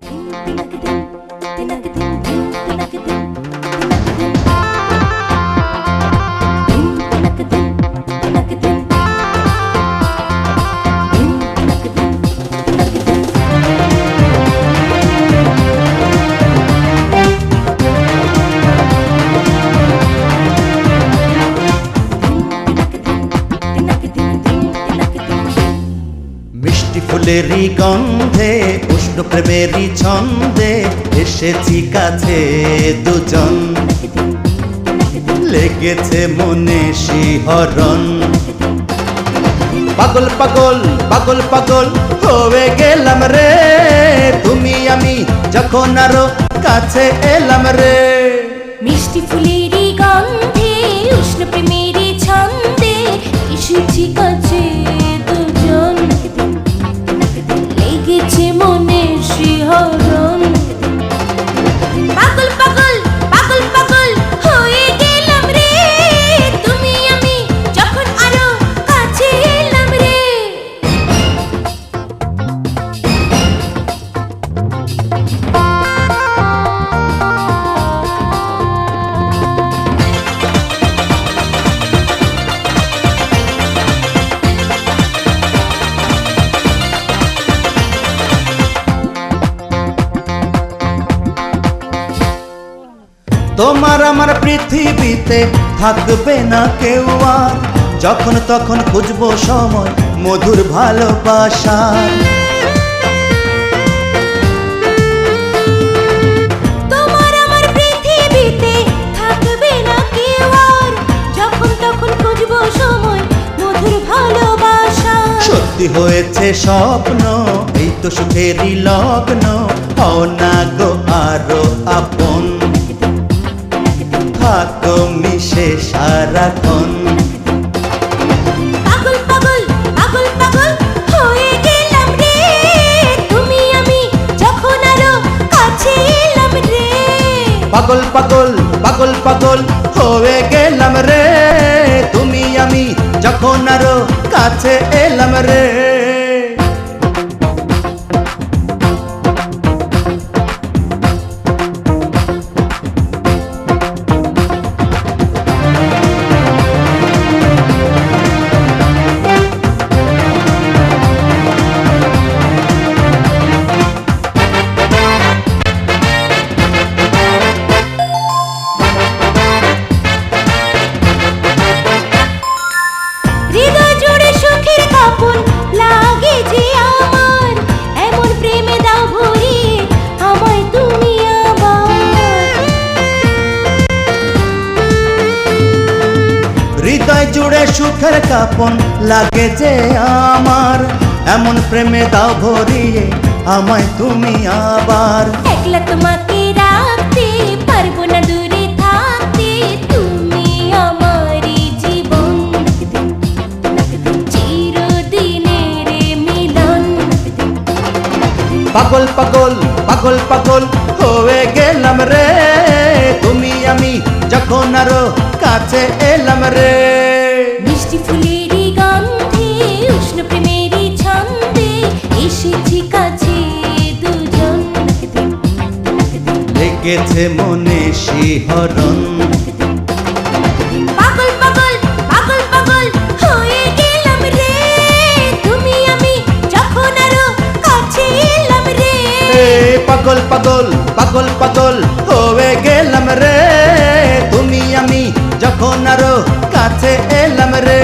মিষ্টি ফুলেরই গন্ধে উষ্ণ প্রেমেরই ছন্দে এসেছি কাছে দুজন, লেগেছে মনে শিহরণ। পাগল পাগল পাগল পাগল হয়ে গেলাম রে, তুমি আমি যখন আরো কাছে এলাম রে। মিষ্টি ফুলেরই গন্ধে উষ্ণ প্রেমেরই ছন্দে এসেছি কাছে দুজন, লেগেছে মনে শিহরণ। পাগল পাগল পাগল পাগল হয়ে গেলাম রে, তুমি আমি যখন আরো কাছে এলাম রে। তোমার আমার পৃথিবীতে থাকবে না কেউ আর, যখন তখন খুঁজবো সময় মধুর ভালোবাসার। তোমার আমার পৃথিবীতে থাকবে না কেউ আর, যখন তখন খুঁজবো সময় মধুর ভালোবাসা। সত্যি হয়েছে স্বপ্ন, এই তো সুখেরই লগ্ন, হও না গো আরো আপন, থাকো মিশে সারাক্ষণ। পাগল পাগল পাগল পাগল হয়ে গেলাম রে, তুমি আমি যখন আরো কাছে এলাম রে। পাগল পাগল পাগল পাগল হয়ে গেলাম রে, তুমি আমি যখন আরো কাছে এলাম রে। হৃদয় জুড়ে সুখের কাপন লাগে যে আমার, এমন প্রেমে দাও ভরিয়ে আমায় তুমি আবার। হৃদয় জুড়ে সুখের কাপন লাগে যে আমার, এমন প্রেমে দাও ভরিয়ে আমায় তুমি আবার। একলা তোমাকে রাখতে পারবো না, দূরে থাকতে তুমি আমারই জীবন, চিরদিনের মিলন। পাগল পাগল পাগল পাগল হয়ে গেলাম রে, তুমি আমি যখন আরো কাছে এলাম রে। মিষ্টি ফুলেরই গন্ধে উষ্ণ প্রেমেরই ছন্দে এসেছি কাছে দুজন, লেগেছে মনে শিহরণ। পাগল পাগল পাগল পাগল হয়ে গেলাম রে, তুমি আমি যখন আরো কাছে এলাম রে। পাগল পাগল পাগল পাগল হয়ে গেলাম রে, তুমি আমি যখন আরো কাছে এলাম রে।